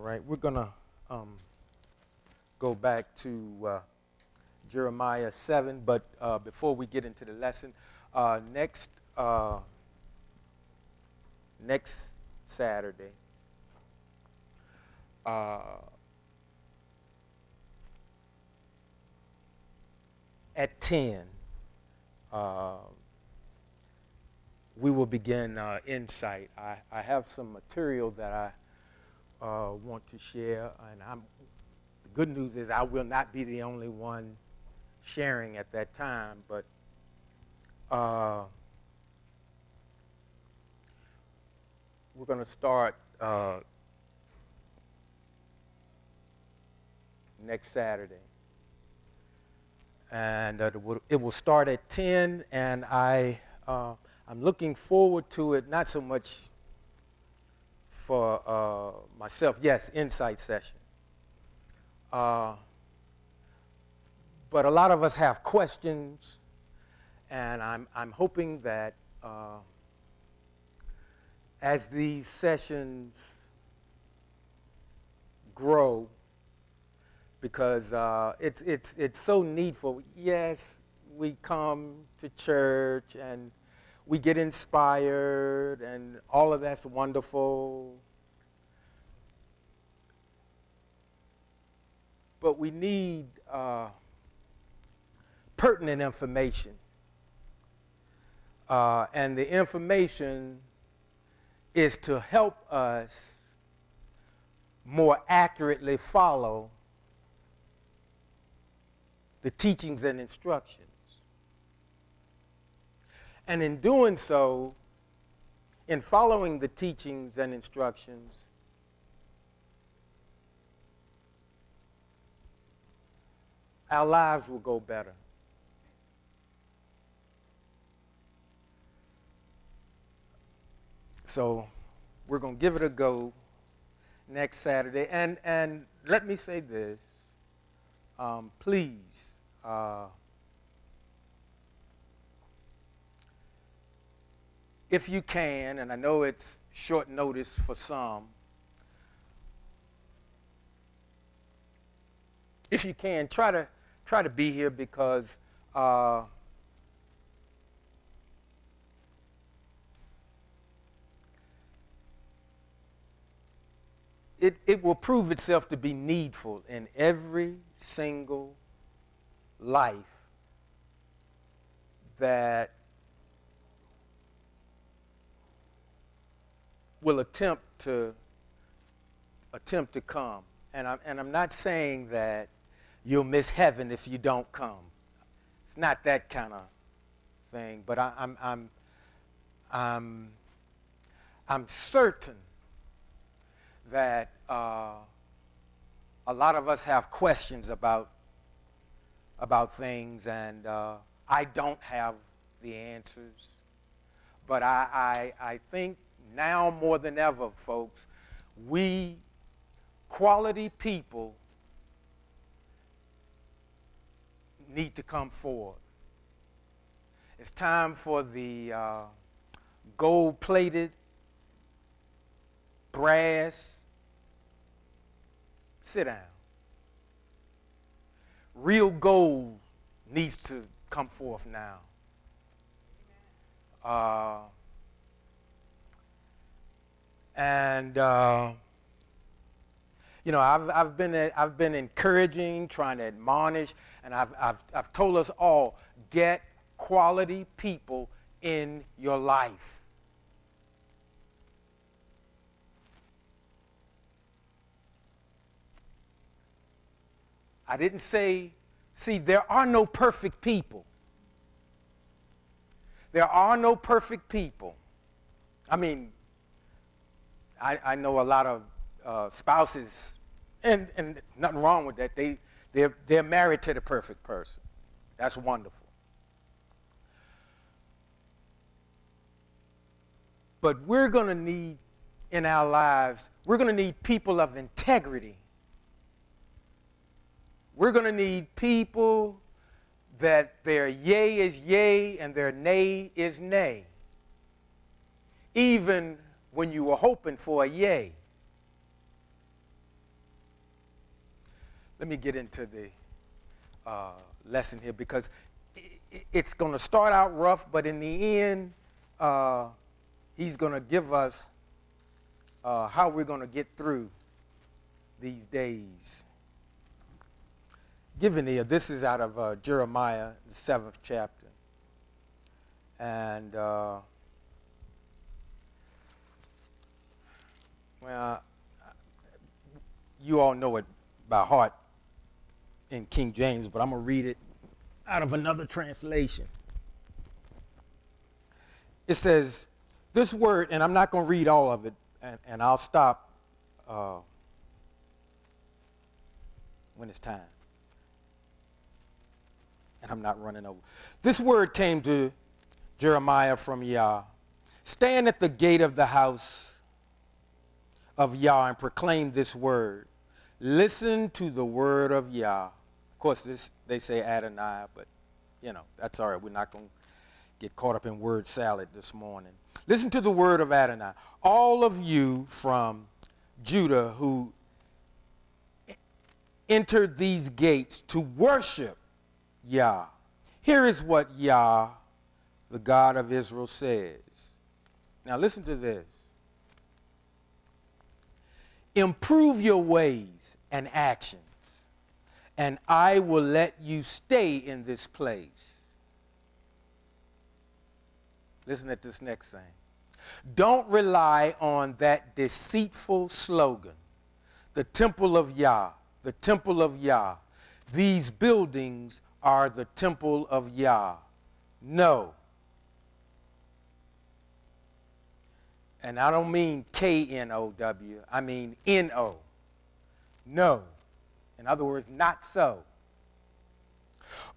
right, we're going to go back to Jeremiah 7, but before we get into the lesson, next Saturday, at 10, we will begin Insight. I have some material that I want to share, and the good news is I will not be the only one sharing at that time, but we're going to start next Saturday. And it will start at 10, and I'm looking forward to it, not so much for myself. Yes, Insight session. But a lot of us have questions, and I'm hoping that as these sessions grow, because it's so needful. Yes, we come to church and we get inspired, and all of that's wonderful. But we need pertinent information. And the information is to help us more accurately follow the teachings and instructions. And in doing so, in following the teachings and instructions, our lives will go better. So we're going to give it a go next Saturday. And let me say this, please, if you can, and I know it's short notice for some, if you can, try to be here, because it will prove itself to be needful in every single life that will attempt to come. And I'm not saying that you'll miss heaven if you don't come. It's not that kind of thing. But I'm certain that a lot of us have questions about things, and I don't have the answers. But I think now more than ever, folks, we quality people need to come forth. It's time for the gold-plated, brass, sit down. Real gold needs to come forth now. You know, I've been encouraging, trying to admonish, and I've told us all, get quality people in your life. I didn't say, see, there are no perfect people. There are no perfect people. I mean, I know a lot of spouses, and nothing wrong with that. They're married to the perfect person. That's wonderful. But we're going to need, in our lives, we're going to need people of integrity. We're going to need people that their yea is yea and their nay is nay. Even when you were hoping for a yay. let me get into the lesson here, because it's going to start out rough, but in the end, he's going to give us how we're going to get through these days. Given here, this is out of Jeremiah, the 7th chapter. And, well, you all know it by heart in King James, but I'm going to read it out of another translation. It says, this word, and I'm not going to read all of it, and I'll stop when it's time. And I'm not running over. This word came to Jeremiah from Yah. Stand at the gate of the house of Yah and proclaim this word. Listen to the word of Yah. Of course, they say Adonai, but, you know, that's all right. We're not going to get caught up in word salad this morning. Listen to the word of Adonai. All of you from Judah who entered these gates to worship Yah. Here is what Yah, the God of Israel, says. Now listen to this. Improve your ways and actions, and I will let you stay in this place. Listen at this next thing. Don't rely on that deceitful slogan, the temple of Yah, the temple of Yah. These buildings are the temple of Yah. No. And I don't mean K-N-O-W. I mean N-O. No. In other words, not so.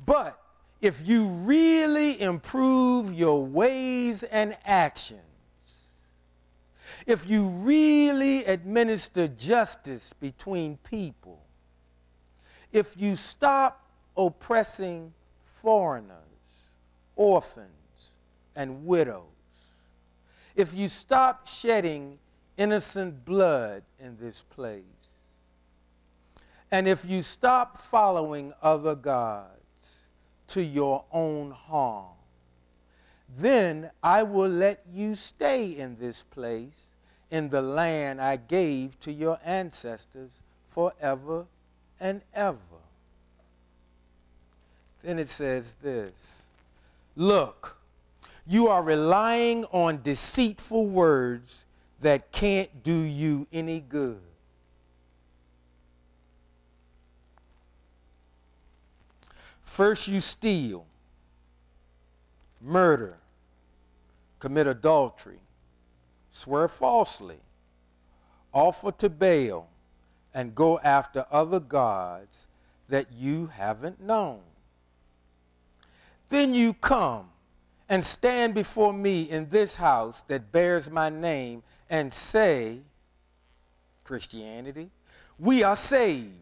But if you really improve your ways and actions, if you really administer justice between people, if you stop oppressing foreigners, orphans, and widows, if you stop shedding innocent blood in this place, and if you stop following other gods to your own harm, then I will let you stay in this place, in the land I gave to your ancestors forever and ever. Then it says this, look, you are relying on deceitful words that can't do you any good. First you steal, murder, commit adultery, swear falsely, offer to Baal, and go after other gods that you haven't known. Then you come and stand before me in this house that bears my name and say, Christianity, we are saved,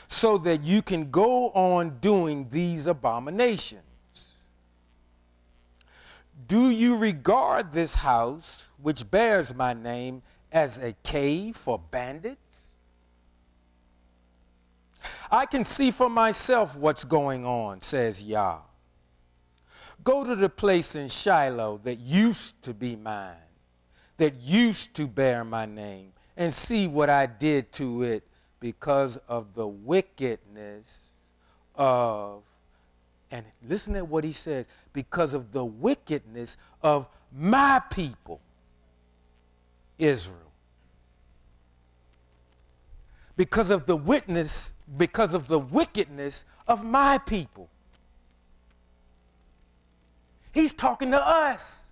so that you can go on doing these abominations. Do you regard this house, which bears my name, as a cave for bandits? I can see for myself what's going on, says Yah. Go to the place in Shiloh that used to be mine, that used to bear my name, and see what I did to it because of the wickedness of, and listen to what he says, because of the wickedness of my people, Israel. Because of the wickedness of my people. He's talking to us.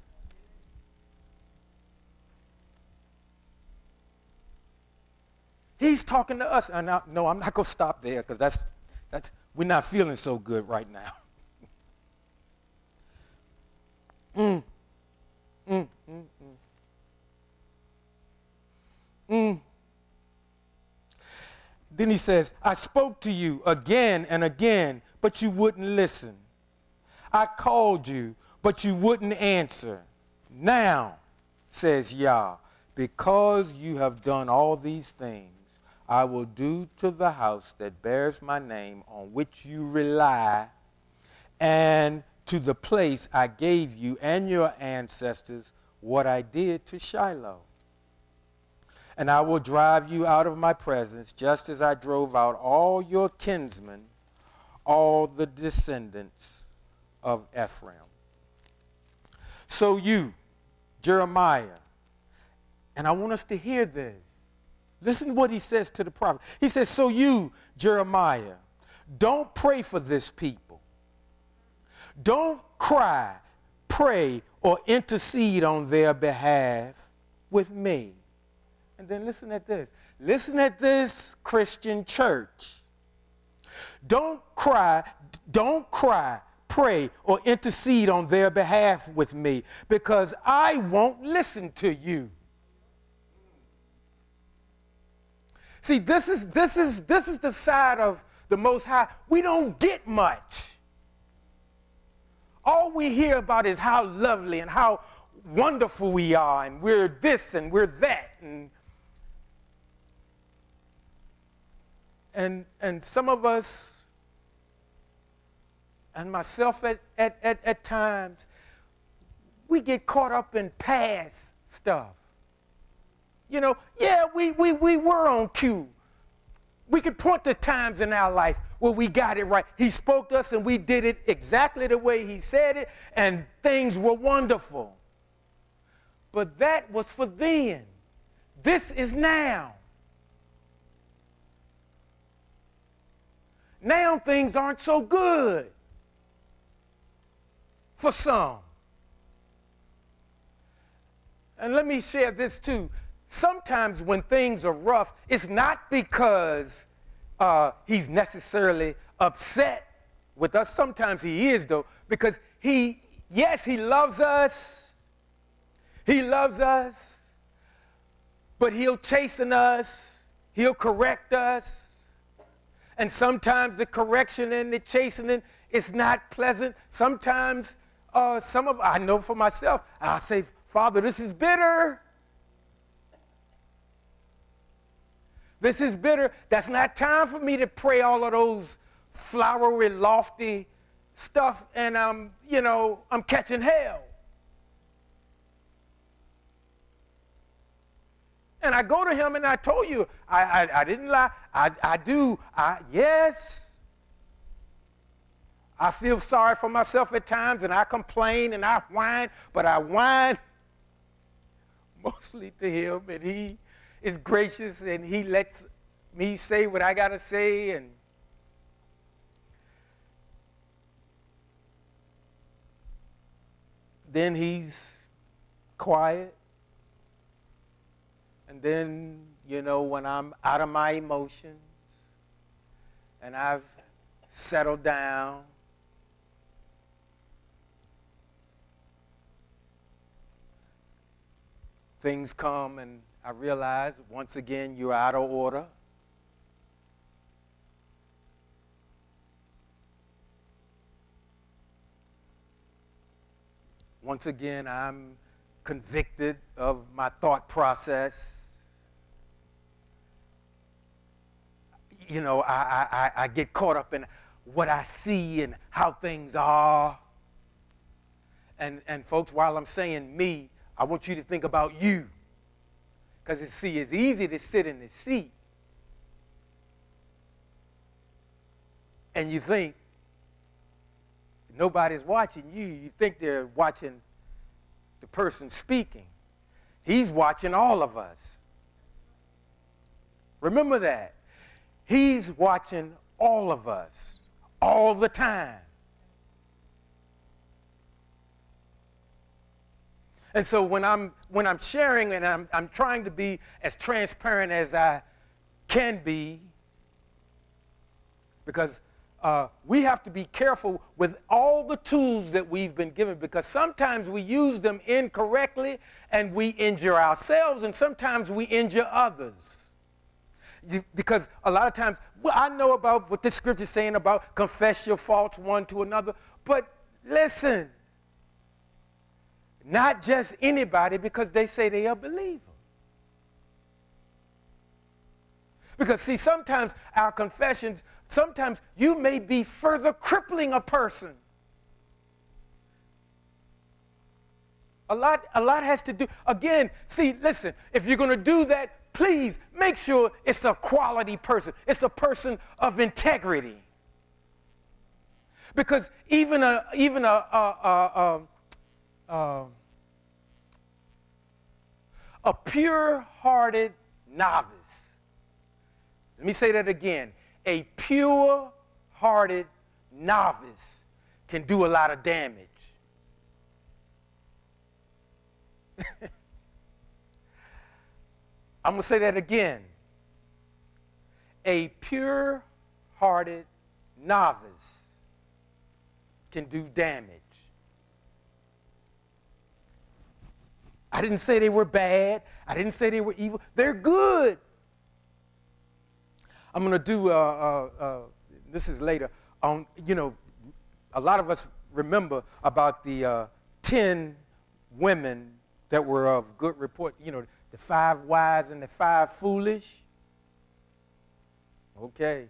He's talking to us. And no, I'm not going to stop there, because we're not feeling so good right now. Then he says, I spoke to you again and again, but you wouldn't listen. I called you, but you wouldn't answer. Now, says Yah, because you have done all these things, I will do to the house that bears my name, on which you rely, and to the place I gave you and your ancestors, what I did to Shiloh. And I will drive you out of my presence, just as I drove out all your kinsmen, all the descendants of Ephraim. So you, Jeremiah, and I want us to hear this. Listen to what he says to the prophet. He says, so you, Jeremiah, don't pray for this people. Don't cry, pray, or intercede on their behalf with me. And then listen at this. Listen at this, Christian church. Don't cry, pray, or intercede on their behalf with me, because I won't listen to you. See, this is the side of the Most High. We don't get much. All we hear about is how lovely and how wonderful we are, and we're this and we're that. And some of us, and myself at times, we get caught up in past stuff. You know, yeah, we were on cue. We could point to times in our life where we got it right. He spoke to us and we did it exactly the way he said it, and things were wonderful. But that was for then. This is now. Now things aren't so good for some. And let me share this too. Sometimes when things are rough, it's not because he's necessarily upset with us. Sometimes he is, though, because yes, he loves us. He loves us, but he'll chasten us. He'll correct us. And sometimes the correction and the chastening is not pleasant. Sometimes I know for myself, I'll say, Father, this is bitter. This is bitter. That's not time for me to pray all of those flowery, lofty stuff, and I'm catching hell. And I go to him and I told you, I didn't lie. Yes. I feel sorry for myself at times, and I complain and I whine, but I whine mostly to him, and he is gracious and he lets me say what I got to say. And then he's quiet. And then, when I'm out of my emotions and I've settled down, things come and I realize once again you're out of order. Once again, I'm convicted of my thought process. I get caught up in what I see and how things are. And folks, while I'm saying me, I want you to think about you. Because it's easy to sit in the seat and you think nobody's watching you. You think they're watching the person speaking. He's watching all of us. Remember that. He's watching all of us all the time. And so when I'm sharing and I'm trying to be as transparent as I can be, because we have to be careful with all the tools that we've been given, because sometimes we use them incorrectly and we injure ourselves, and sometimes we injure others. Because a lot of times, I know about what the scripture is saying about confess your faults one to another, but listen, not just anybody because they say they are a believer. Because, see, sometimes our confessions, sometimes you may be further crippling a person. A lot has to do, again, see, listen, if you're going to do that, please make sure it's a quality person. It's a person of integrity. Because even a pure-hearted novice, let me say that again, a pure-hearted novice can do a lot of damage. I'm going to say that again. A pure-hearted novice can do damage. I didn't say they were bad. I didn't say they were evil. They're good. I'm going to do, this is later, you know, a lot of us remember about the 10 women that were of good report, you know, the 5 wise and the 5 foolish. Okay.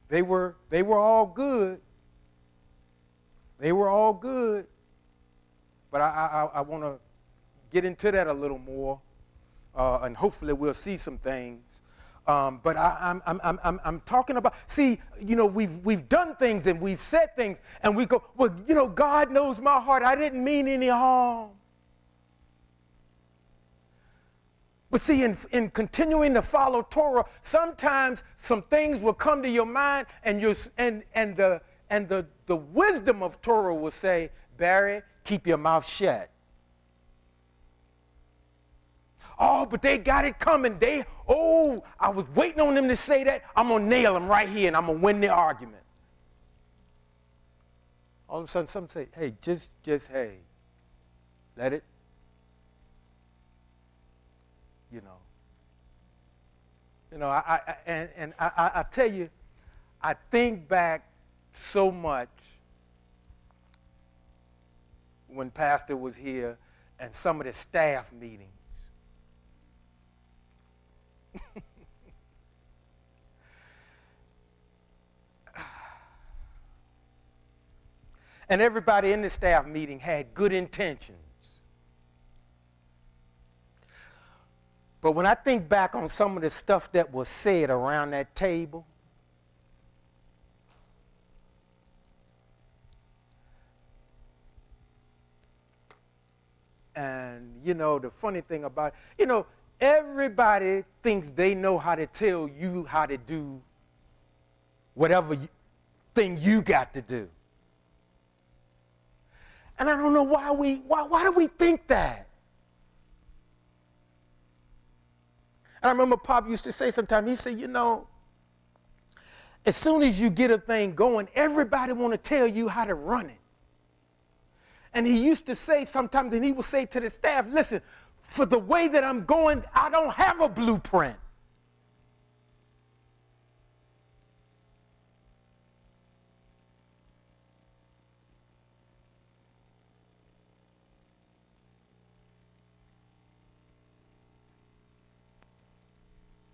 They were all good. They were all good. But I want to get into that a little more, and hopefully we'll see some things. But I'm talking about, see, you know, we've done things and we've said things, and we go, well, you know, God knows my heart. I didn't mean any harm. But see, in continuing to follow Torah, sometimes some things will come to your mind, and the wisdom of Torah will say, Barry, keep your mouth shut. Oh, but they got it coming. I was waiting on them to say that. I'm going to nail them right here, and I'm going to win the argument. All of a sudden, some say, hey, just hey, let it. You know, I tell you, I think back so much when Pastor was here and some of the staff meetings. And everybody in the staff meeting had good intentions. But when I think back on some of the stuff that was said around that table, and, you know, the funny thing about it, you know, everybody thinks they know how to tell you how to do whatever thing you got to do. And I don't know why do we think that? And I remember Pop used to say sometimes, he said, you know, as soon as you get a thing going, everybody want to tell you how to run it. And he used to say sometimes, and he would say to the staff, listen, for the way that I'm going, I don't have a blueprint.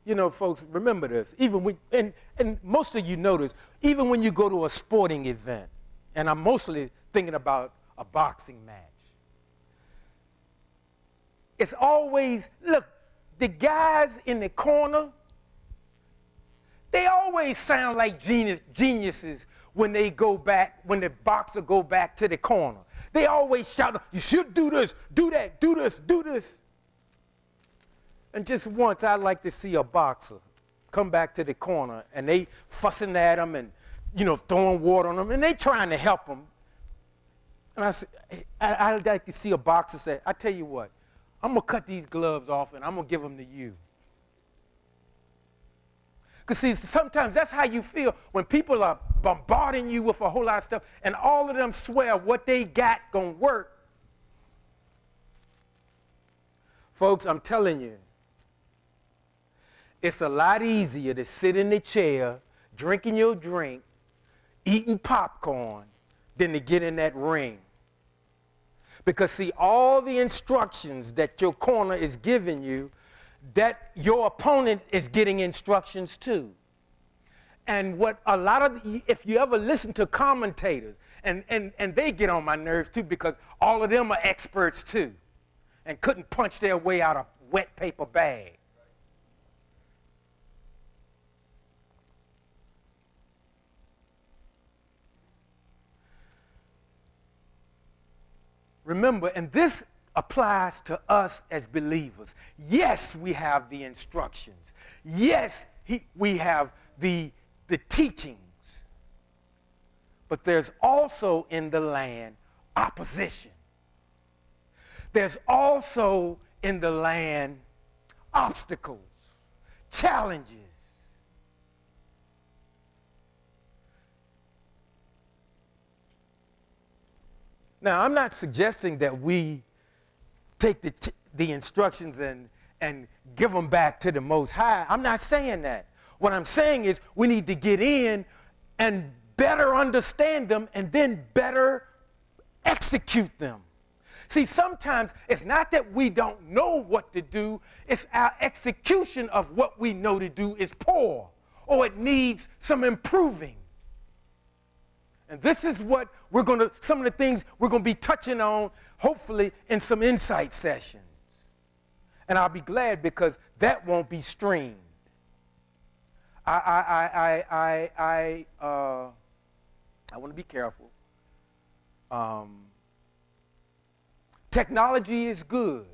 You know, folks, remember this. Even when, and most of you know this, even when you go to a sporting event, and I'm mostly thinking about a boxing match, it's always, look, the guys in the corner, they always sound like geniuses when they go back, when the boxer go back to the corner. They always shout, you should do this, do that, do this, do this. And just once, I'd like to see a boxer come back to the corner, and they fussing at him and, you know, throwing water on him, and they trying to help him. And I said, I'd like to see a boxer say, I tell you what, I'm going to cut these gloves off, and I'm going to give them to you. Because, see, sometimes that's how you feel when people are bombarding you with a whole lot of stuff, and all of them swear what they got going to work. Folks, I'm telling you, it's a lot easier to sit in the chair, drinking your drink, eating popcorn, than to get in that ring. Because, see, all the instructions that your corner is giving you, that your opponent is getting instructions too. And what a lot of, if you ever listen to commentators, and they get on my nerves too, because all of them are experts too and couldn't punch their way out of a wet paper bag. Remember, and this applies to us as believers. Yes, we have the instructions. Yes, we have the teachings. But there's also in the land opposition. There's also in the land obstacles, challenges. Now, I'm not suggesting that we take the instructions and give them back to the Most High. I'm not saying that. What I'm saying is we need to get in and better understand them and then better execute them. See, sometimes it's not that we don't know what to do, it's our execution of what we know to do is poor or it needs some improving. And this is what some of the things we're going to be touching on, hopefully, in some insight sessions. And I'll be glad because that won't be streamed. I want to be careful. Technology is good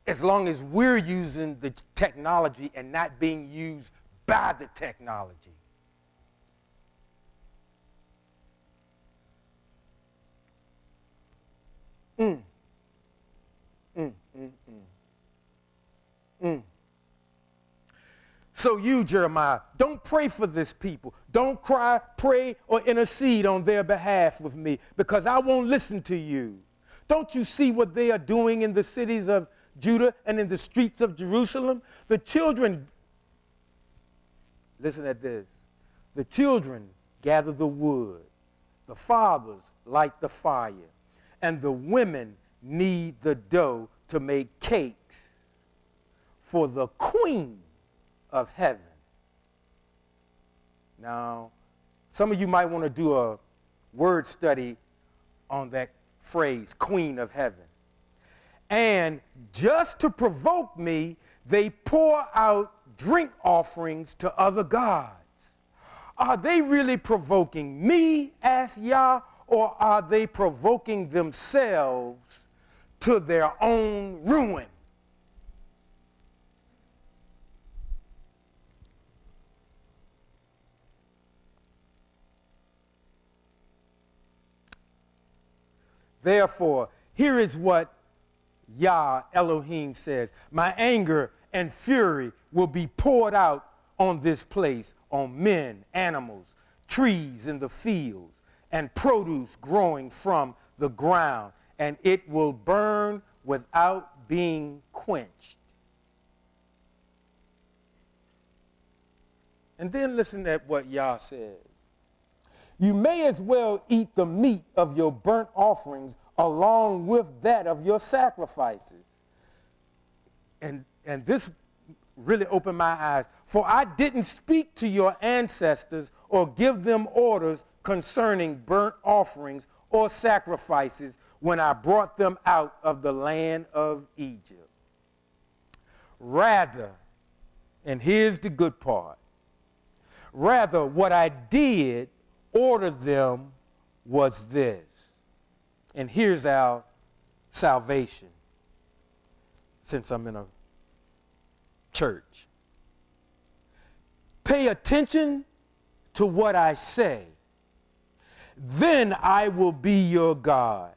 as long as we're using the technology and not being used by the technology. So you, Jeremiah, don't pray for this people. Don't cry, pray, or intercede on their behalf with me, because I won't listen to you. Don't you see what they are doing in the cities of Judah and in the streets of Jerusalem? The children, listen at this, the children gather the wood, the fathers light the fire, and the women knead the dough to make cakes for the Queen of heaven. Now, some of you might want to do a word study on that phrase, Queen of heaven. And just to provoke me, they pour out drink offerings to other gods. Are they really provoking me, asked Yah, or are they provoking themselves to their own ruin? Therefore, here is what Yah Elohim says. My anger and fury will be poured out on this place, on men, animals, trees in the fields, and produce growing from the ground, and it will burn without being quenched. And then listen at what Yah says. You may as well eat the meat of your burnt offerings along with that of your sacrifices. And this really opened my eyes. For I didn't speak to your ancestors or give them orders concerning burnt offerings or sacrifices when I brought them out of the land of Egypt. Rather, and here's the good part, rather what I did order them was this. And here's our salvation, since I'm in a church. Pay attention to what I say. Then I will be your God,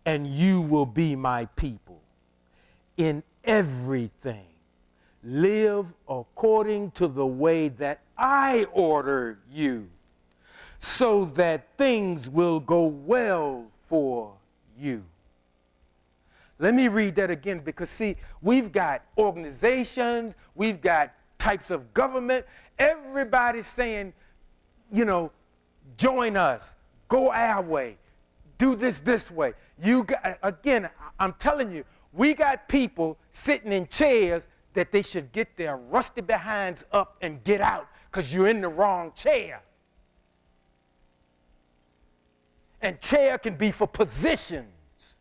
and you will be my people. In everything, live according to the way that I order you, so that things will go well for you. Let me read that again, because see, we've got organizations, we've got types of government, everybody's saying, you know, join us, go our way, do this way. You got, again, I'm telling you, we got people sitting in chairs that they should get their rusty behinds up and get out because you're in the wrong chair. And chair can be for positions.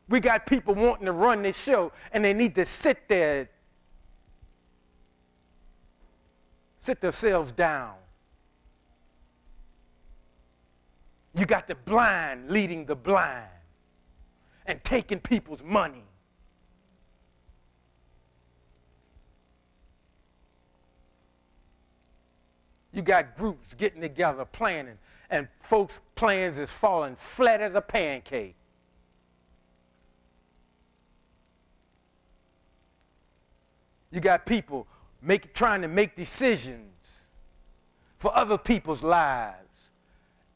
We got people wanting to run this show, and they need to sit there, sit themselves down. You got the blind leading the blind and taking people's money. You got groups getting together, planning, and folks' plans is falling flat as a pancake. You got people trying to make decisions for other people's lives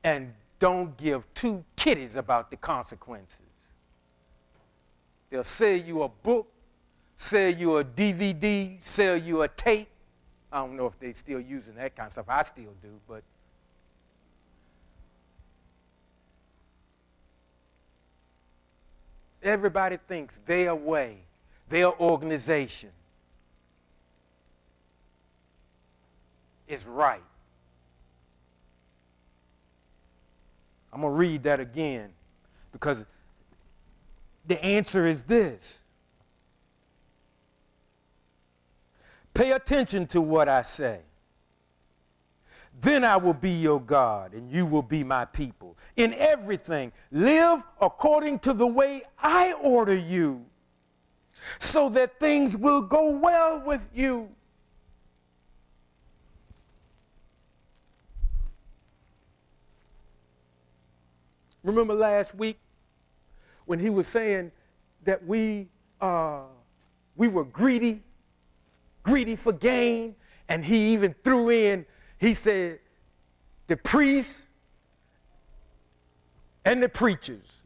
and don't give two kitties about the consequences. They'll sell you a book, sell you a DVD, sell you a tape. I don't know if they're still using that kind of stuff. I still do, but everybody thinks their way, their organization is right. I'm going to read that again because the answer is this. Pay attention to what I say. Then I will be your God, and you will be my people. In everything, live according to the way I order you, so that things will go well with you. Remember last week when he was saying that we were greedy for gain, and he even threw in, he said, the priests and the preachers.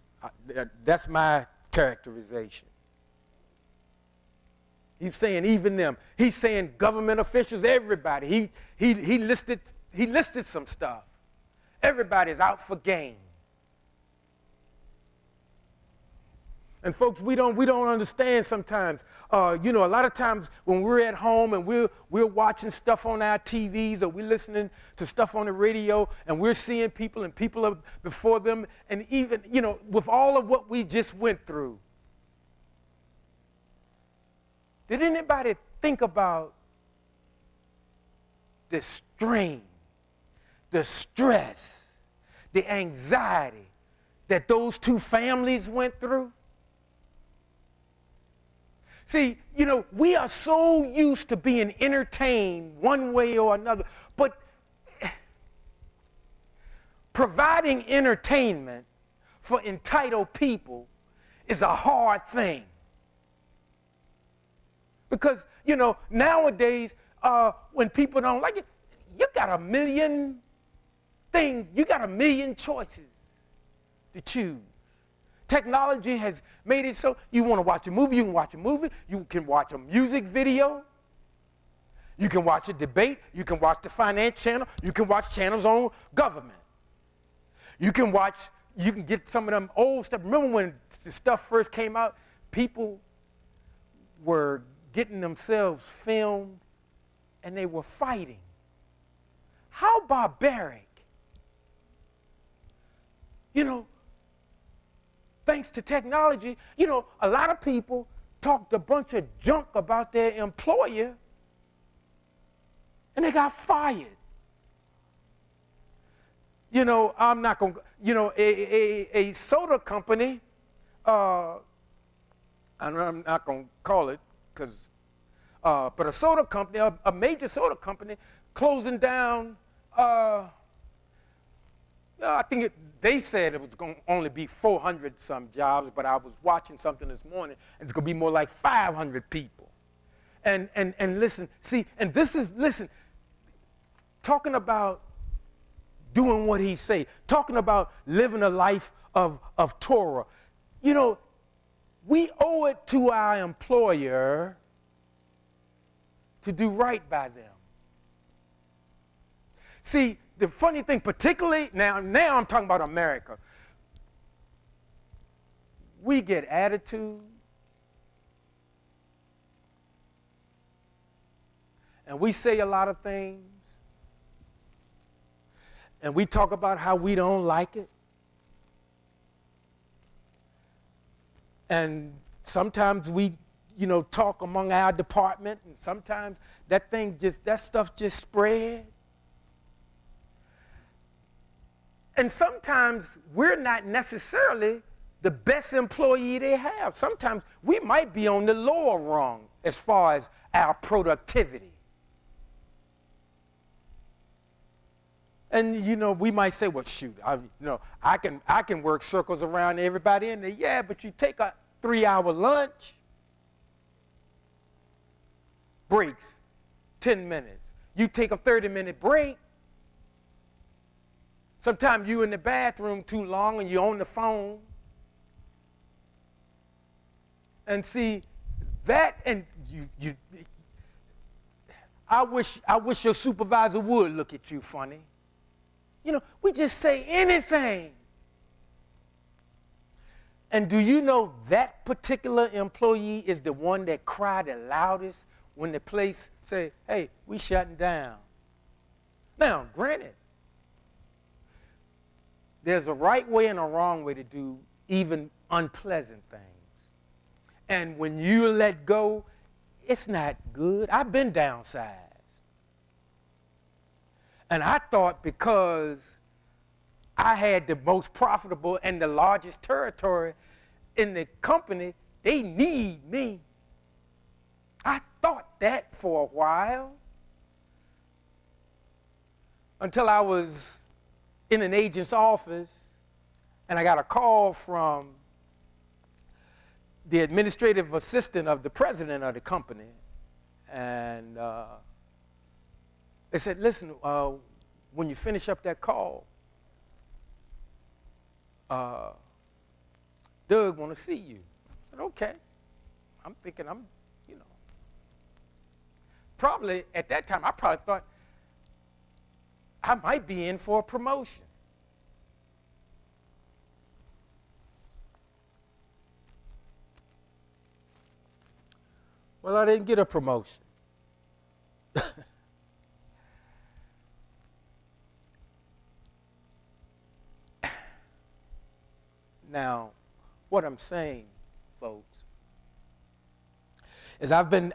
That's my characterization. He's saying even them. He's saying government officials, everybody. He listed some stuff. Everybody's out for gain. And folks, we don't understand sometimes. A lot of times when we're at home and we're watching stuff on our TVs or we're listening to stuff on the radio and we're seeing people and people are before them, and even, with all of what we just went through, did anybody think about the strain, the stress, the anxiety that those two families went through? See, we are so used to being entertained one way or another, but providing entertainment for entitled people is a hard thing. Because, nowadays, when people don't like it, you got a million things, you got a million choices to choose. Technology has made it so you want to watch a movie, you can watch a movie, you can watch a music video, you can watch a debate, you can watch the finance channel, you can watch channels on government. You can get some of them old stuff. Remember when the stuff first came out, people were getting themselves filmed and they were fighting. How barbaric. Thanks to technology, a lot of people talked a bunch of junk about their employer and they got fired. I'm not going to, a soda company, I'm not going to call it because, but a soda company, a major soda company closing down, I think they said it was going to only be 400 some jobs, but I was watching something this morning, and it's going to be more like 500 people. And listen, see, and this is, listen, talking about doing what he say, talking about living a life of Torah. We owe it to our employer to do right by them. See, the funny thing, particularly, now I'm talking about America. we get attitude, and we say a lot of things, and we talk about how we don't like it. And sometimes we, talk among our department, and sometimes that stuff just spread. And sometimes we're not necessarily the best employee they have. Sometimes we might be on the lower rung as far as our productivity. And, we might say, well, shoot, I can work circles around everybody in there. Yeah, but you take a 3-hour lunch, breaks, 10 minutes. You take a 30-minute break. Sometimes you in the bathroom too long and you're on the phone. And see, that, and I wish your supervisor would look at you funny. We just say anything. And do you know that particular employee is the one that cried the loudest when the place say, hey, we shutting down? Now, granted, there's a right way and a wrong way to do even unpleasant things. And when you let go, it's not good. I've been downsized. And I thought because I had the most profitable and the largest territory in the company, they need me. I thought that for a while until I was in an agent's office and I got a call from the administrative assistant of the president of the company. And they said, listen, when you finish up that call, Doug want to see you. I said, okay. I'm thinking probably at that time, I probably thought I might be in for a promotion. Well, I didn't get a promotion. Now, what I'm saying, folks, is I've been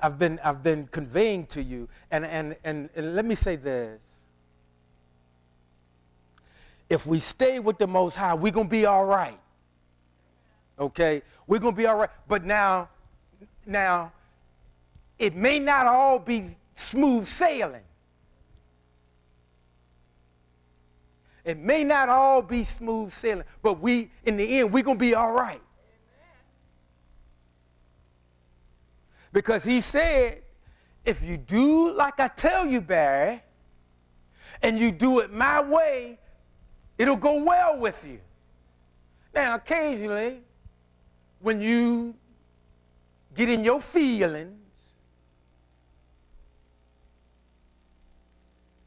conveying to you, and let me say this. If we stay with the Most High, we're going to be all right. Okay? We're going to be all right. But now, it may not all be smooth sailing. It may not all be smooth sailing, but in the end, we're going to be all right. Because he said, if you do like I tell you, Barry, and you do it my way, it'll go well with you. Now, occasionally, when you get in your feelings,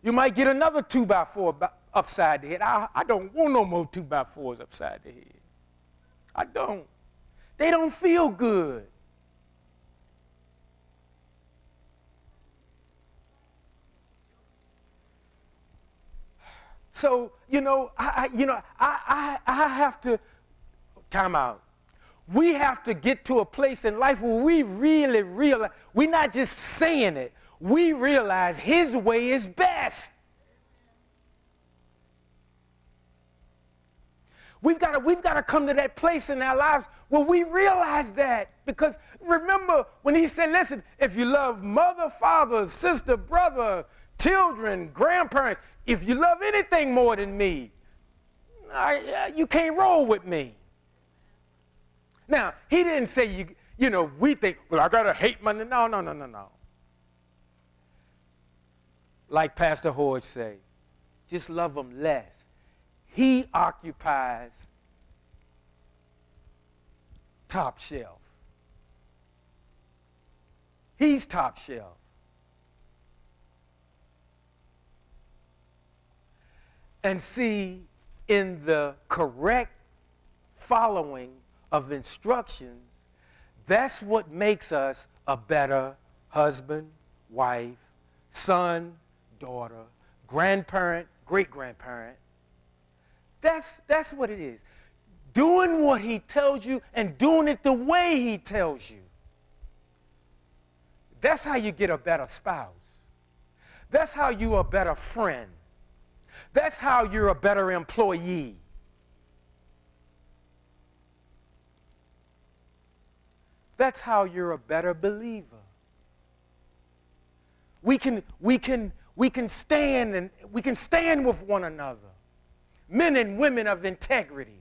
you might get another 2x4 upside the head. I don't want no more 2x4s upside the head. I don't. They don't feel good. So, I have to, time out. We have to get to a place in life where we really realize, we're not just saying it, we realize his way is best. We've got to come to that place in our lives where we realize that. Because remember when he said, listen, if you love mother, father, sister, brother, children, grandparents, if you love anything more than me, you can't roll with me. Now, he didn't say, we think, well, I got to hate my, no. Like Pastor Hodge say, just love them less. He occupies top shelf. He's top shelf. And see, in the correct following of instructions, that's what makes us a better husband, wife, son, daughter, grandparent, great-grandparent. That's what it is. Doing what he tells you and doing it the way he tells you. That's how you get a better spouse. That's how you're a better friend. That's how you're a better employee. That's how you're a better believer. We can stand with one another. Men and women of integrity.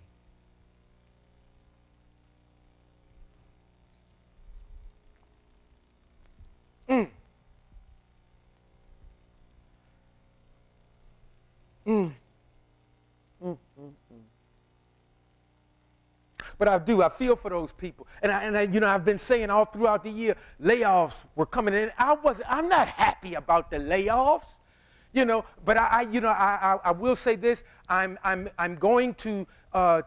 But I feel for those people. And I've been saying all throughout the year, layoffs were coming in. I'm not happy about the layoffs, but I will say this, I'm going to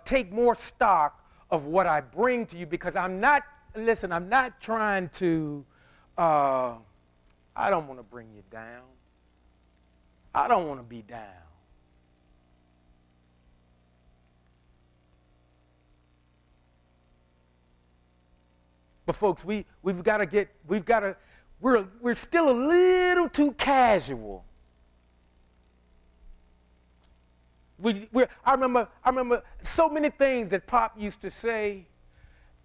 take more stock of what I bring to you, because I'm not trying to, I don't want to bring you down. I don't want to be down. But folks, we're still a little too casual. I remember so many things that Pop used to say,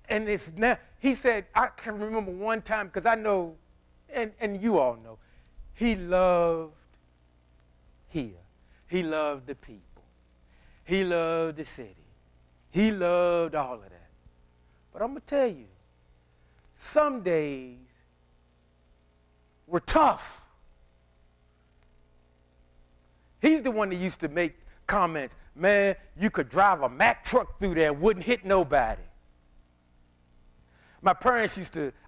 and it's now, he said, I can remember one time, because I know, and you all know, he loved here. He loved the people. He loved the city. He loved all of that. But I'm going to tell you, some days were tough. He's the one that used to make comments, man, you could drive a Mack truck through there and wouldn't hit nobody. My parents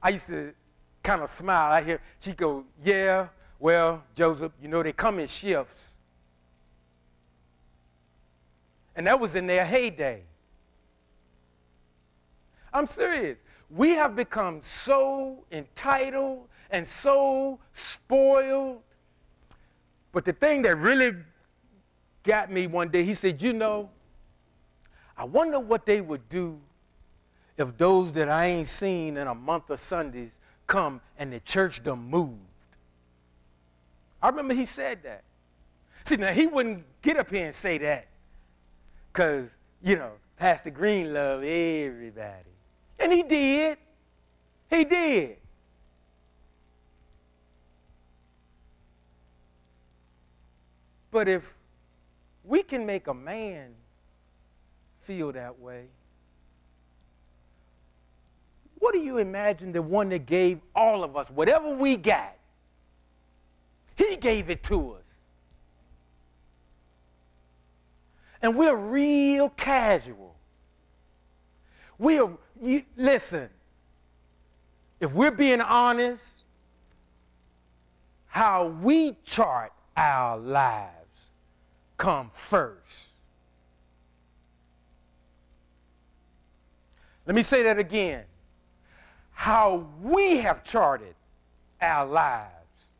I used to kind of smile. I hear, she'd go, yeah, well, Joseph, they come in shifts. And that was in their heyday. I'm serious. We have become so entitled and so spoiled. But the thing that really got me one day, he said, I wonder what they would do if those that I ain't seen in a month of Sundays come and the church done moved. I remember he said that. See, now he wouldn't get up here and say that because, Pastor Green loved everybody. And he did. He did. But if we can make a man feel that way, what do you imagine the one that gave all of us whatever we got? He gave it to us. And we're real casual. Listen, if we're being honest, how we chart our lives come first. Let me say that again. How we have charted our lives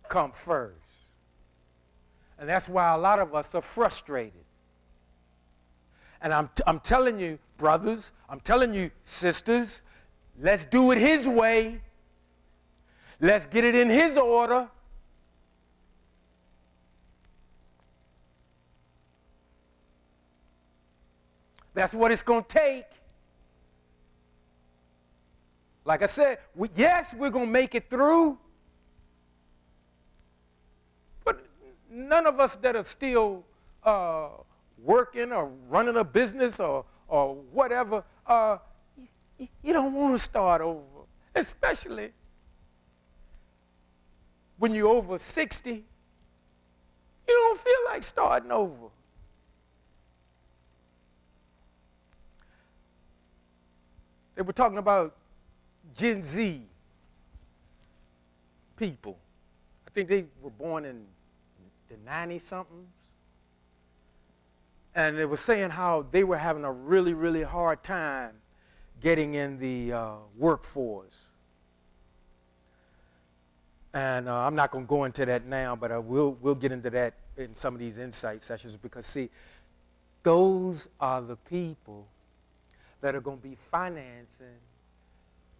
come first. And that's why a lot of us are frustrated. And I'm telling you, brothers, I'm telling you, sisters, let's do it his way. Let's get it in his order. That's what it's going to take. Like I said, yes, we're going to make it through. But none of us that are still working or running a business or whatever, you don't want to start over, especially when you're over 60. You don't feel like starting over. They were talking about Gen Z people. I think they were born in the 90-somethings. And they were saying how they were having a really, really hard time getting in the workforce. And I'm not going to go into that now, but we'll get into that in some of these insight sessions, because, see, those are the people that are going to be financing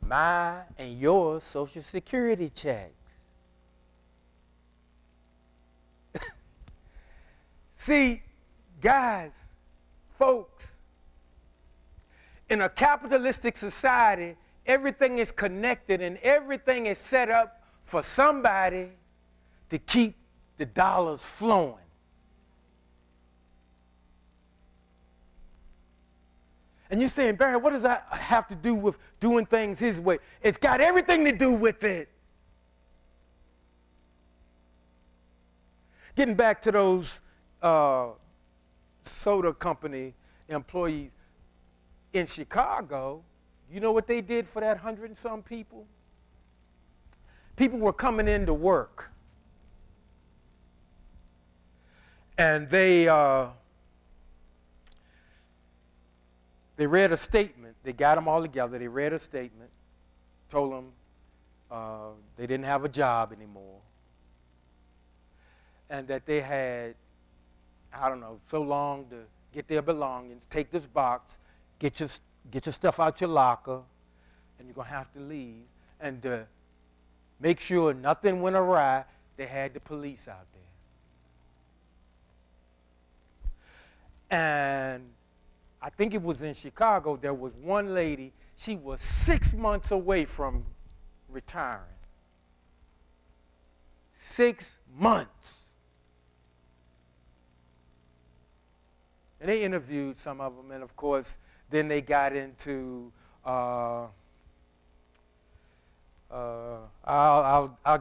my and your Social Security checks. See, guys, folks, in a capitalistic society, everything is connected and everything is set up for somebody to keep the dollars flowing. And you're saying, Barry, what does that have to do with doing things his way? It's got everything to do with it. Getting back to those soda company employees in Chicago, you know what they did for that 100 and some people? People were coming in to work. And they read a statement. They got them all together. They read a statement, told them they didn't have a job anymore, and that they had, I don't know, so long to get their belongings. Take this box, get your stuff out your locker, and you're going to have to leave. And to make sure nothing went awry, they had the police out there. And I think it was in Chicago, there was one lady, she was 6 months away from retiring. 6 months. And they interviewed some of them, and of course, then they got into, I'll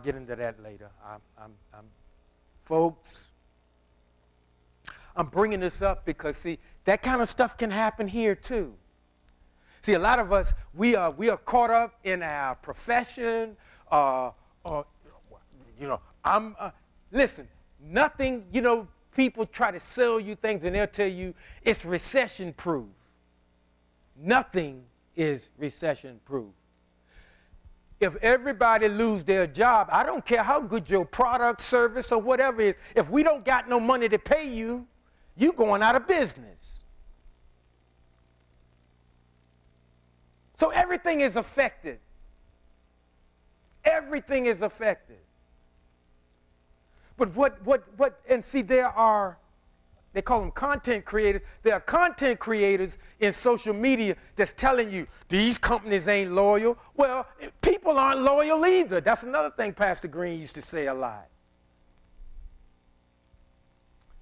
get into that later. Folks, I'm bringing this up because, see, that kind of stuff can happen here too. See, a lot of us, we are caught up in our profession, or you know, listen, nothing, you know, people try to sell you things and they'll tell you it's recession proof. Nothing is recession proof. If everybody lose their job, I don't care how good your product, service, or whatever is, if we don't got no money to pay you, you going out of business. So everything is affected. Everything is affected. But and see, they call them content creators. There are content creators in social media that's telling you these companies ain't loyal. Well, people aren't loyal either. That's another thing Pastor Green used to say a lot.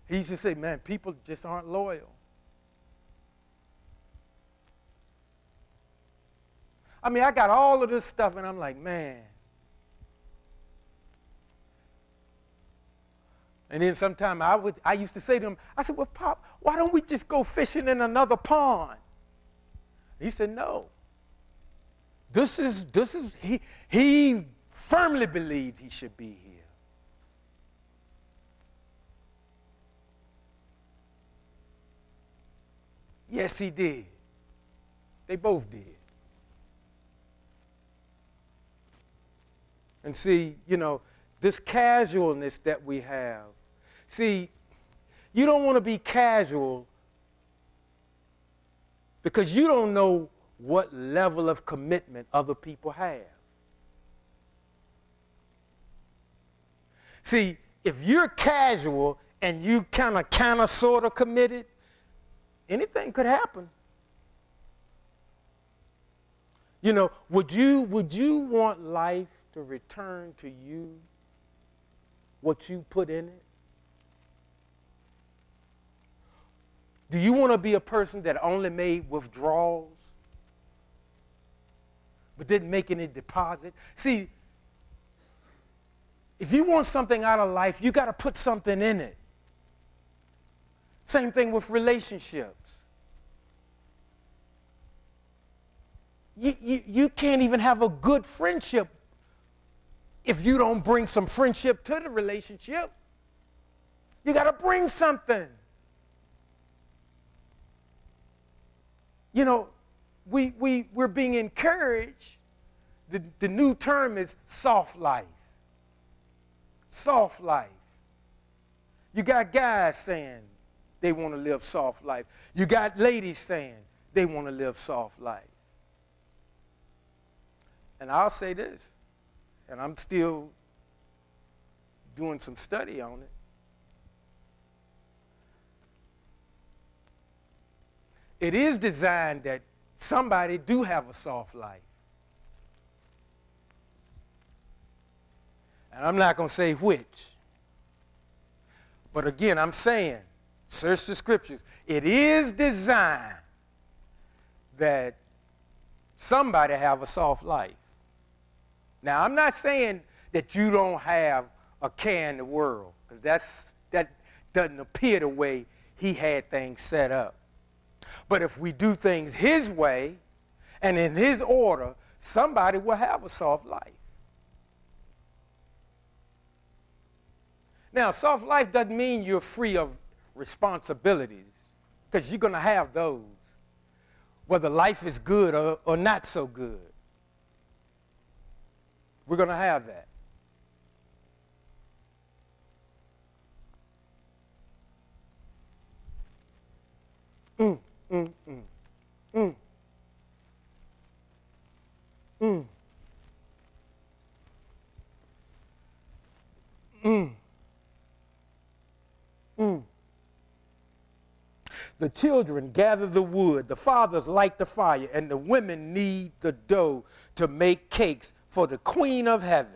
He used to say, man, people just aren't loyal. I mean, I got all of this stuff, and I'm like, man. And then sometime I used to say to him, I said, well, Pop, why don't we just go fishing in another pond? He said, no. He firmly believed he should be here. Yes, he did. They both did. And see, you know, this casualness that we have. See, you don't want to be casual because you don't know what level of commitment other people have. See, if you're casual and you kind of sort of committed, anything could happen. You know, would you want life to return to you what you put in it? Do you want to be a person that only made withdrawals but didn't make any deposits? See, if you want something out of life, you got to put something in it. Same thing with relationships. You can't even have a good friendship if you don't bring some friendship to the relationship. You got to bring something. You know, we're being encouraged. The new term is soft life. Soft life. You got guys saying they want to live soft life. You got ladies saying they want to live soft life. And I'll say this, and I'm still doing some study on it. It is designed that somebody do have a soft life. And I'm not going to say which. But again, I'm saying, search the scriptures. It is designed that somebody have a soft life. Now, I'm not saying that you don't have a care in the world, because that doesn't appear the way he had things set up. But if we do things his way and in his order, somebody will have a soft life. Now, soft life doesn't mean you're free of responsibilities, because you're going to have those, whether life is good or not so good. We're going to have that. The children gather the wood, the fathers light the fire, and the women knead the dough to make cakes for the Queen of Heaven.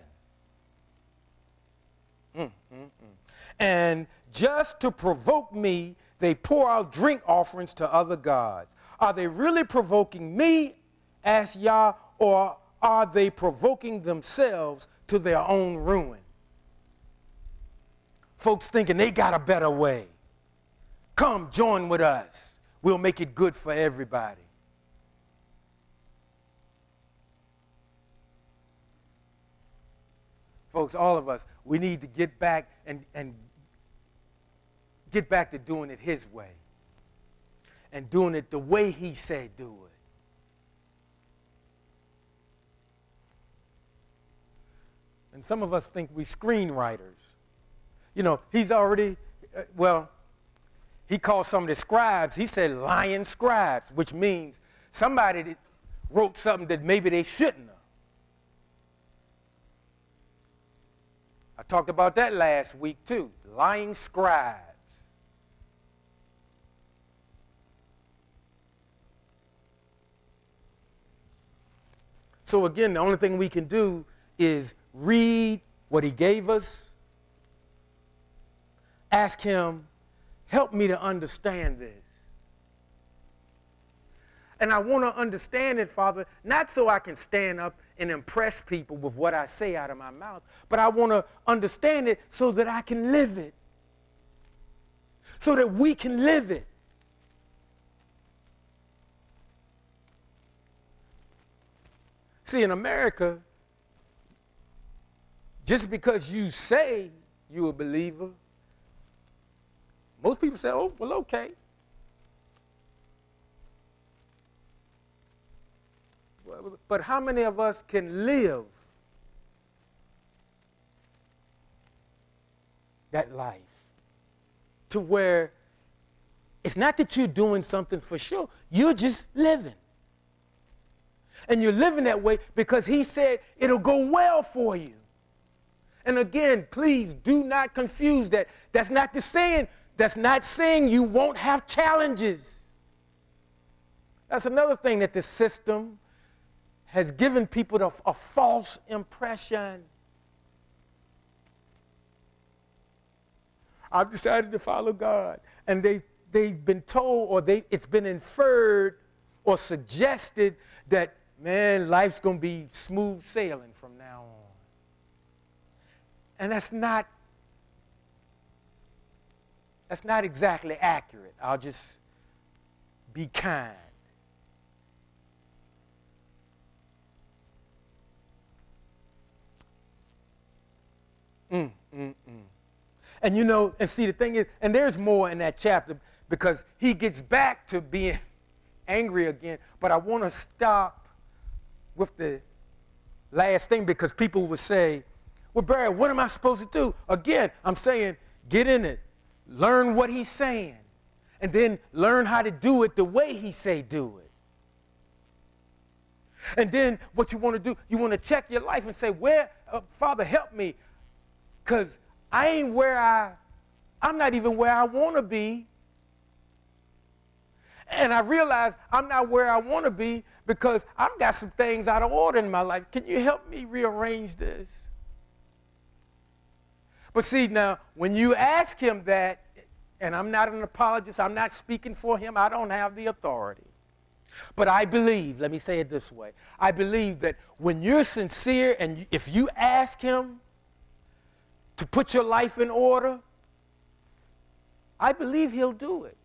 And just to provoke me, they pour out drink offerings to other gods. Are they really provoking me, asked Yah, or are they provoking themselves to their own ruin? Folks thinking they got a better way. Come, join with us. We'll make it good for everybody. Folks, all of us, we need to get back and get back to doing it his way and doing it the way he said do it. And some of us think we're screenwriters. You know, he's already, he called some of the scribes, he said lying scribes, which means somebody that wrote something that maybe they shouldn't have. I talked about that last week too, lying scribes. So again, the only thing we can do is read what he gave us, ask him, help me to understand this. And I want to understand it, Father, not so I can stand up and impress people with what I say out of my mouth, but I want to understand it so that I can live it, so that we can live it. See, in America, just because you say you're a believer, most people say, oh, well, okay. But how many of us can live that life to where it's not that you're doing something for sure, you're just living. And you're living that way because he said it'll go well for you. And again, please do not confuse that. That's not saying you won't have challenges. That's another thing that the system has given people a false impression. I've decided to follow God. And they've been told, or it's been inferred or suggested that, man, life's going to be smooth sailing from now on. And that's not exactly accurate. I'll just be kind. And you know, and see, the thing is, and there's more in that chapter because he gets back to being angry again, but I want to stop with the last thing because people would say, well, Barry, what am I supposed to do? Again, I'm saying get in it. Learn what he's saying. And then learn how to do it the way he say do it. And then what you want to do, you want to check your life and say, Father, help me. Because I'm not even where I want to be. And I realize I'm not where I want to be because I've got some things out of order in my life. Can you help me rearrange this? But see, now, when you ask him that, and I'm not an apologist, I'm not speaking for him, I don't have the authority. But I believe, let me say it this way, I believe that when you're sincere and if you ask him to put your life in order, I believe he'll do it.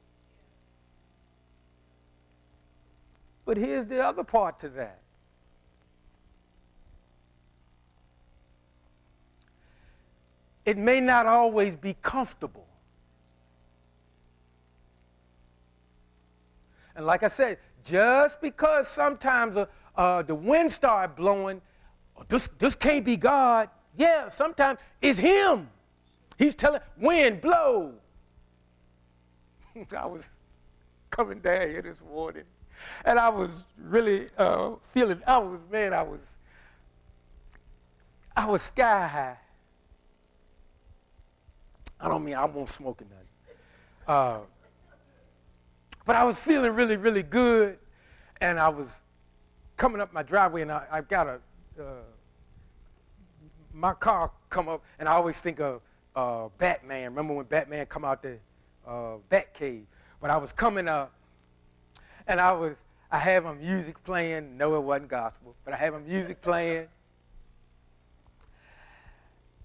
But here's the other part to that. It may not always be comfortable. And like I said, just because sometimes the wind start blowing, this can't be God. Yeah, sometimes it's him. He's telling, wind, blow. I was coming down here this morning, and I was really feeling, I was sky high. I don't mean I won't smoke or nothing. But I was feeling really, really good, and I was coming up my driveway, and I've got my car come up, and I always think of Batman. Remember when Batman come out the Batcave? But I was coming up, and I had my music playing. No, it wasn't gospel, but I had my music playing,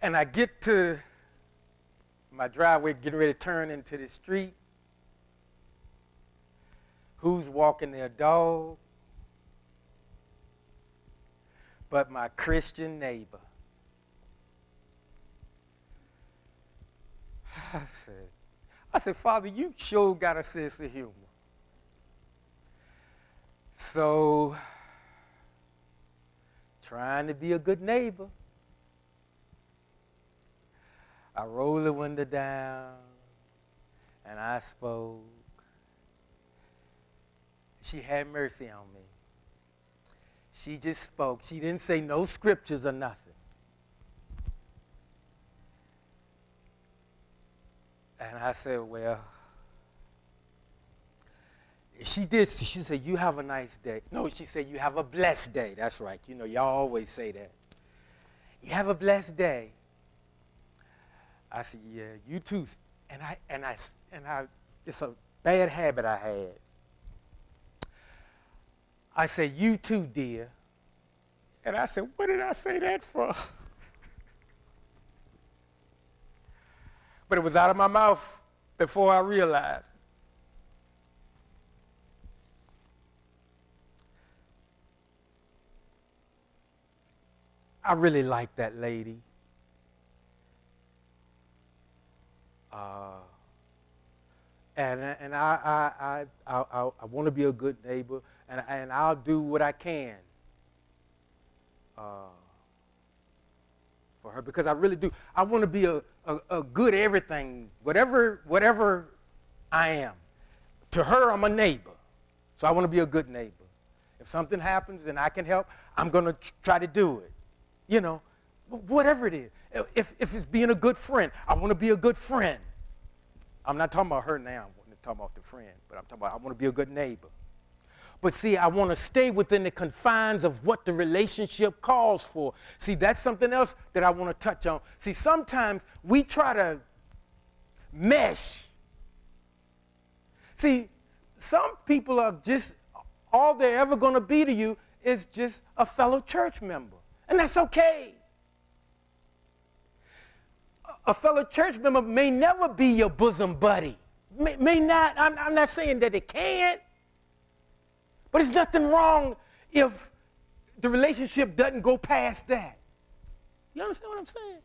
and I get to my driveway, getting ready to turn into the street. Who's walking their dog? But my Christian neighbor. I said, Father, you sure got a sense of humor. So, trying to be a good neighbor, I rolled the window down and I spoke. She had mercy on me. She just spoke. She didn't say no scriptures or nothing. And I said, well, she did. She said, you have a nice day. No, she said, you have a blessed day. That's right. You know, y'all always say that. You have a blessed day. I said, yeah, you too. And I, it's a bad habit I had. I said, you too, dear. And I said, what did I say that for? But it was out of my mouth before I realized. I really like that lady. And I want to be a good neighbor, and I'll do what I can for her, because I really do. I want to be a good everything, whatever I am. To her, I'm a neighbor, so I want to be a good neighbor. If something happens and I can help, I'm going to try to do it. You know, whatever it is. If it's being a good friend, I want to be a good friend. I'm not talking about her now. I'm talking about the friend, but I'm talking about I want to be a good neighbor. But see, I want to stay within the confines of what the relationship calls for. See, that's something else that I want to touch on. See, sometimes we try to mesh. See, some people are just, all they're ever going to be to you is just a fellow church member. And that's okay. A fellow church member may never be your bosom buddy. May not. I'm not saying that it can't. But there's nothing wrong if the relationship doesn't go past that. You understand what I'm saying?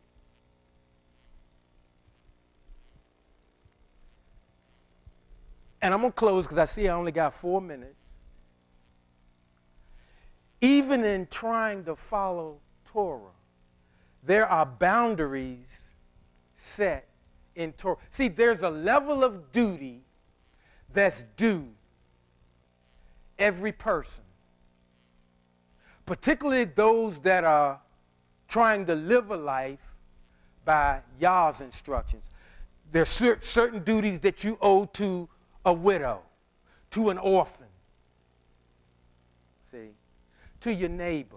And I'm going to close because I see I only got 4 minutes. even in trying to follow Torah, there are boundaries set in Torah. See, there's a level of duty that's due every person, particularly those that are trying to live a life by Yah's instructions. There's certain duties that you owe to a widow, to an orphan, see, to your neighbor.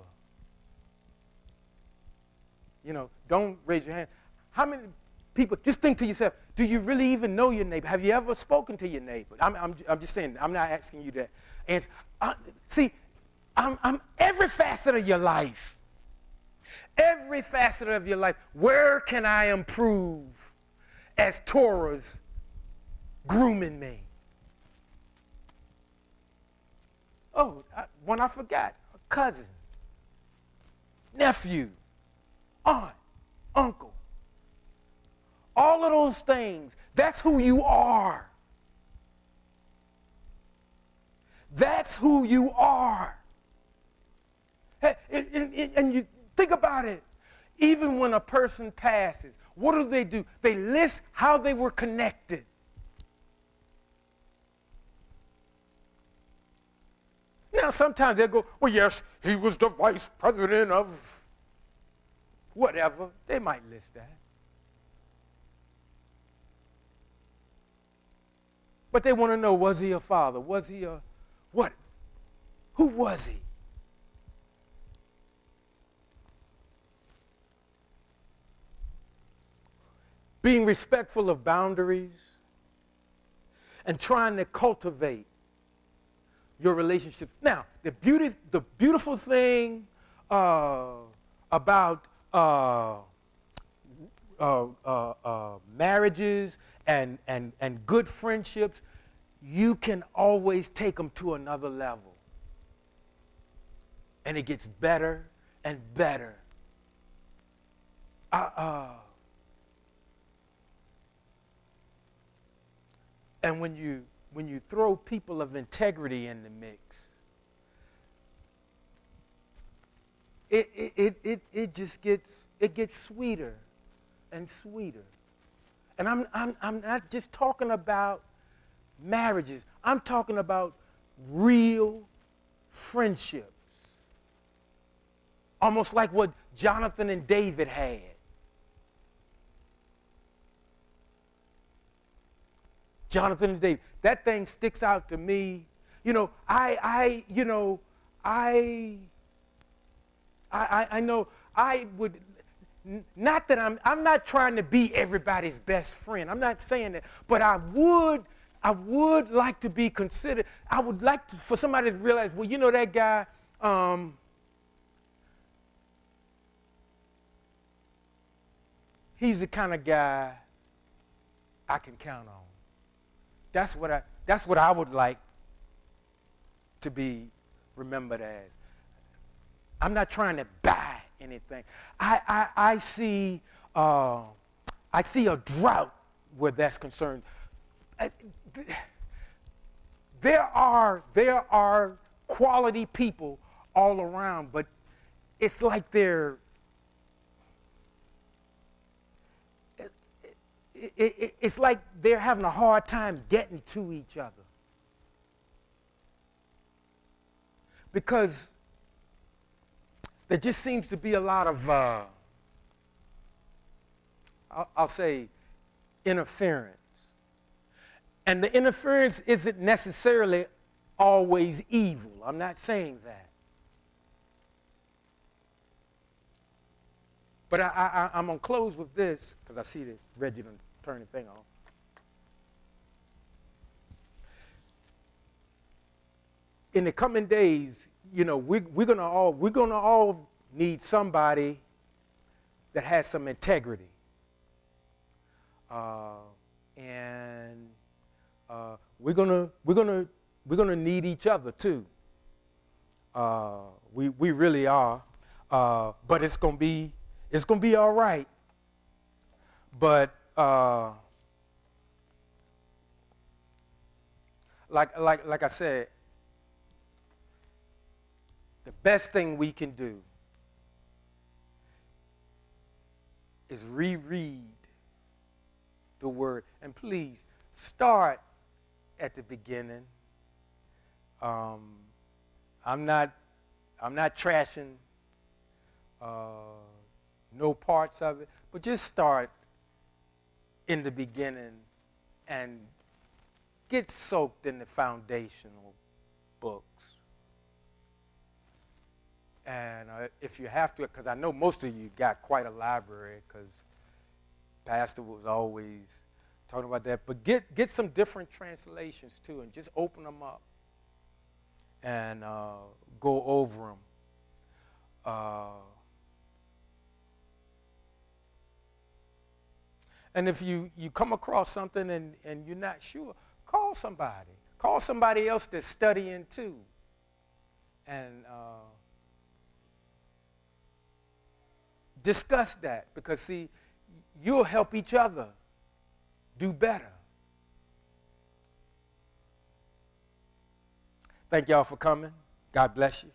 You know, don't raise your hand. How many people, just think to yourself, do you really even know your neighbor? Have you ever spoken to your neighbor? I'm just saying, I'm not asking you that answer. See, I'm every facet of your life. Every facet of your life. Where can I improve as Torah's grooming me? Oh, one I forgot. A cousin, nephew, aunt, uncle. All of those things, that's who you are. That's who you are. And you think about it. Even when a person passes, what do? They list how they were connected. Now, sometimes they'll go, well, yes, he was the vice president of whatever. They might list that. But they want to know, was he a father? Was he a what? Who was he? Being respectful of boundaries and trying to cultivate your relationships. Now, the beautiful thing about marriages and good friendships, you can always take them to another level. And it gets better and better. And when you throw people of integrity in the mix, it just gets sweeter and sweeter. And I'm not just talking about marriages. I'm talking about real friendships. Almost like what Jonathan and David had. Jonathan and David. That thing sticks out to me. You know, I know I would, not that I'm not trying to be everybody's best friend. I'm not saying that, but I would like to be considered. I would like for somebody to realize, well, you know that guy, he's the kind of guy I can count on. That's what I would like to be remembered as. I'm not trying to buy anything. I see a drought where that's concerned. There are quality people all around, but it's like it's like they're having a hard time getting to each other. Because there just seems to be a lot of, I'll say, interference. And the interference isn't necessarily always evil. I'm not saying that. But I'm going to close with this, because I see that Reggie done turned the thing on. In the coming days, you know, we're gonna all need somebody that has some integrity, and we're gonna need each other too. We really are, but it's gonna be all right. But like I said, the best thing we can do is reread the word. And please start at the beginning. I'm not trashing no parts of it, but just start in the beginning and get soaked in the foundational books. And if you have to, because I know most of you got quite a library, because Pastor was always talking about that, but get some different translations too, and just open them up and go over them. And if you come across something and you're not sure, call somebody. Call somebody else that's studying too. And discuss that, because, see, you'll help each other do better. Thank y'all for coming. God bless you.